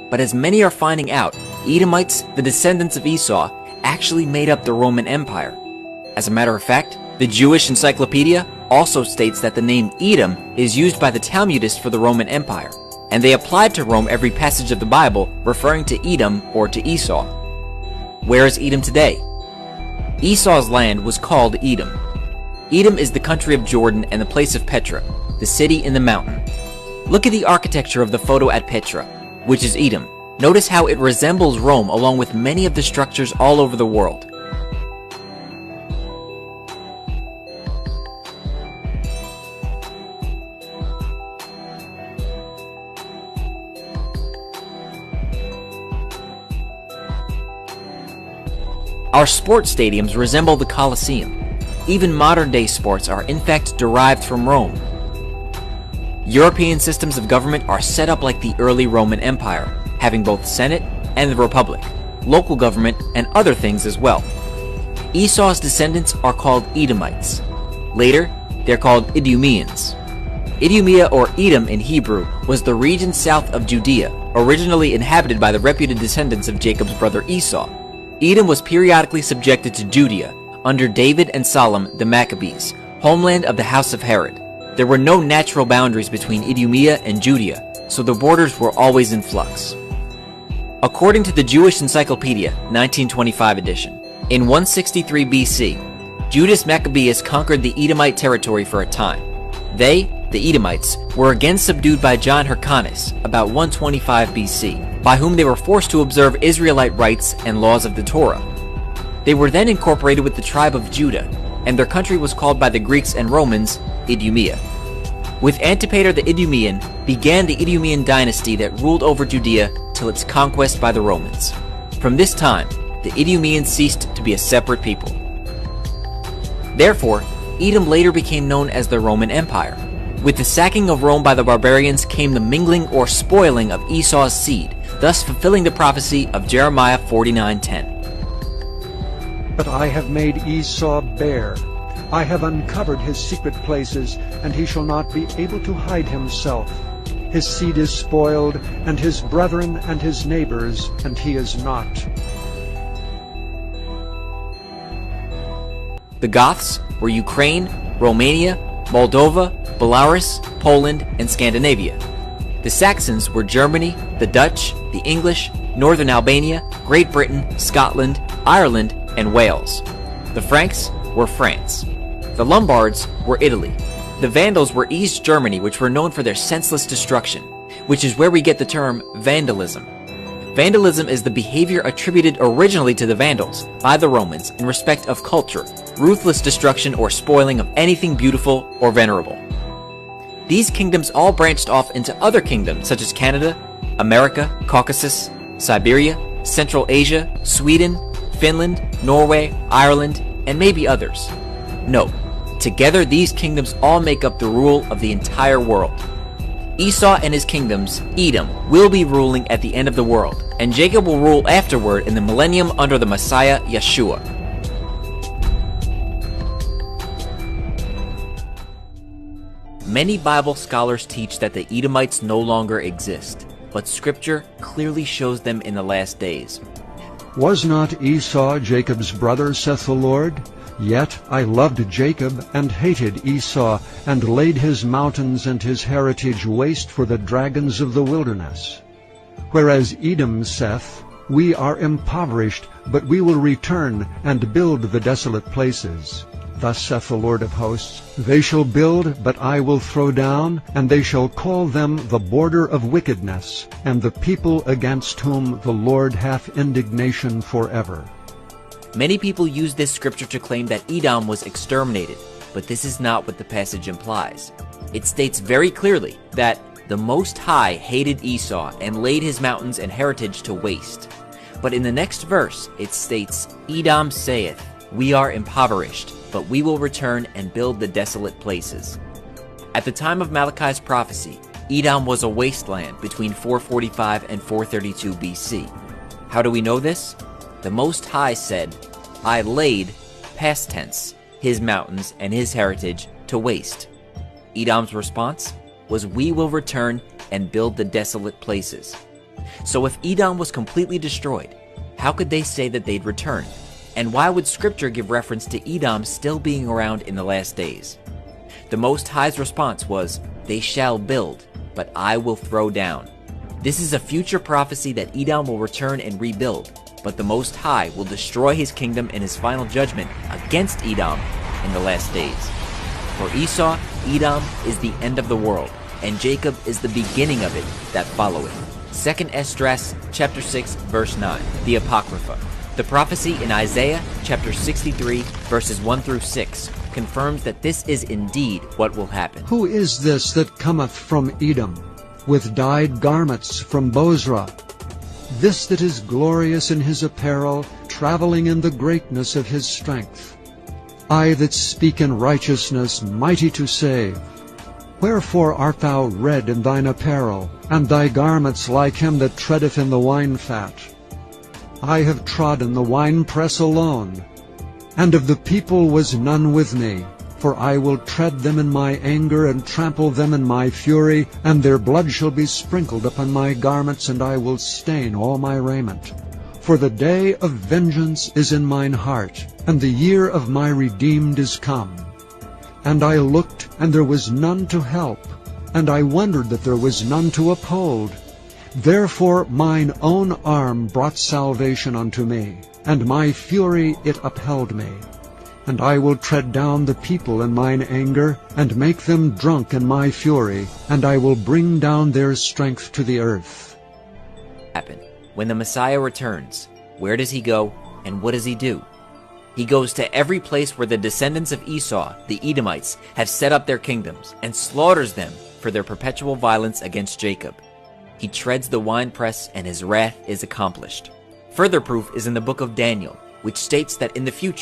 But as many are finding out, Edomites, the descendants of Esau, actually made up the Roman Empire. As a matter of fact, the Jewish Encyclopedia also states that the name Edom is used by the Talmudists for the Roman Empire, and they applied to Rome every passage of the Bible referring to Edom or to Esau. Where is Edom today? Esau's land was called Edom. Edom is the country of Jordan and the place of Petra, the city in the mountain. Look at the architecture of the photo at Petra, which is Edom. Notice how it resembles Rome along with many of the structures all over the world. Our sports stadiums resemble the Colosseum. Even modern-day sports are in fact derived from Rome. European systems of government are set up like the early Roman Empire, having both Senate and the Republic, local government, and other things as well. Esau's descendants are called Edomites. Later, they're called Idumeans. Idumea or Edom in Hebrew was the region south of Judea, originally inhabited by the reputed descendants of Jacob's brother Esau. Edom was periodically subjected to Judea under David and Solomon the Maccabees, homeland of the house of Herod. There were no natural boundaries between Idumea and Judea, so the borders were always in flux. According to the Jewish Encyclopedia, 1925 edition, in 163 BC, Judas Maccabeus conquered the Edomite territory for a time. They, the Edomites, were again subdued by John Hyrcanus about 125 BC, by whom they were forced to observe Israelite rites and laws of the Torah. They were then incorporated with the tribe of Judah, and their country was called by the Greeks and Romans Idumea. With Antipater the Idumean began the Idumean dynasty that ruled over Judea till its conquest by the Romans. From this time, the Idumeans ceased to be a separate people. Therefore, Edom later became known as the Roman Empire. With the sacking of Rome by the barbarians came the mingling or spoiling of Esau's seed, thus fulfilling the prophecy of Jeremiah 49:10. But I have made Esau bare. I have uncovered his secret places, and he shall not be able to hide himself. His seed is spoiled, and his brethren and his neighbors, and he is not. The Goths were Ukraine, Romania, Moldova, Belarus, Poland, and Scandinavia. The Saxons were Germany, the Dutch, the English, Northern Albania, Great Britain, Scotland, Ireland, and Wales. The Franks were France. The Lombards were Italy. The Vandals were East Germany, which were known for their senseless destruction, which is where we get the term vandalism. Vandalism is the behavior attributed originally to the Vandals by the Romans in respect of culture, ruthless destruction or spoiling of anything beautiful or venerable. These kingdoms all branched off into other kingdoms such as Canada, America, Caucasus, Siberia, Central Asia, Sweden, Finland, Norway, Ireland, and maybe others. No, together these kingdoms all make up the rule of the entire world. Esau and his kingdoms, Edom, will be ruling at the end of the world, and Jacob will rule afterward in the millennium under the Messiah, Yeshua. Many Bible scholars teach that the Edomites no longer exist, but Scripture clearly shows them in the last days. Was not Esau Jacob's brother, saith the Lord? Yet I loved Jacob, and hated Esau, and laid his mountains and his heritage waste for the dragons of the wilderness. Whereas Edom saith, We are impoverished, but we will return, and build the desolate places. Thus saith the Lord of hosts, They shall build, but I will throw down, and they shall call them the border of wickedness, and the people against whom the Lord hath indignation forever. Many people use this scripture to claim that Edom was exterminated, but this is not what the passage implies. It states very clearly that the Most High hated Esau and laid his mountains and heritage to waste. But in the next verse, it states, Edom saith, We are impoverished, but we will return and build the desolate places. At the time of Malachi's prophecy, Edom was a wasteland between 445 and 432 BC. How do we know this? The Most High said, I laid, past tense, his mountains and his heritage to waste. Edom's response was, We will return and build the desolate places. So if Edom was completely destroyed, how could they say that they'd return? And why would Scripture give reference to Edom still being around in the last days? The Most High's response was, "They shall build, but I will throw down." This is a future prophecy that Edom will return and rebuild, but the Most High will destroy his kingdom in his final judgment against Edom in the last days. For Esau, Edom is the end of the world, and Jacob is the beginning of it that followeth. 2 Esdras chapter 6 verse 9, the Apocrypha. The prophecy in Isaiah chapter 63 verses 1 through 6 confirms that this is indeed what will happen. Who is this that cometh from Edom, with dyed garments from Bozrah? This that is glorious in his apparel, traveling in the greatness of his strength. I that speak in righteousness, mighty to save. Wherefore art thou red in thine apparel, and thy garments like him that treadeth in the wine fat? I have trodden the winepress alone, and of the people was none with me. For I will tread them in my anger, and trample them in my fury, and their blood shall be sprinkled upon my garments, and I will stain all my raiment. For the day of vengeance is in mine heart, and the year of my redeemed is come. And I looked, and there was none to help, and I wondered that there was none to uphold. Therefore mine own arm brought salvation unto me, and my fury it upheld me. And I will tread down the people in mine anger, and make them drunk in my fury, and I will bring down their strength to the earth. When the Messiah returns, where does he go, and what does he do? He goes to every place where the descendants of Esau, the Edomites, have set up their kingdoms, and slaughters them for their perpetual violence against Jacob. He treads the winepress, and his wrath is accomplished. Further proof is in the book of Daniel, which states that in the future,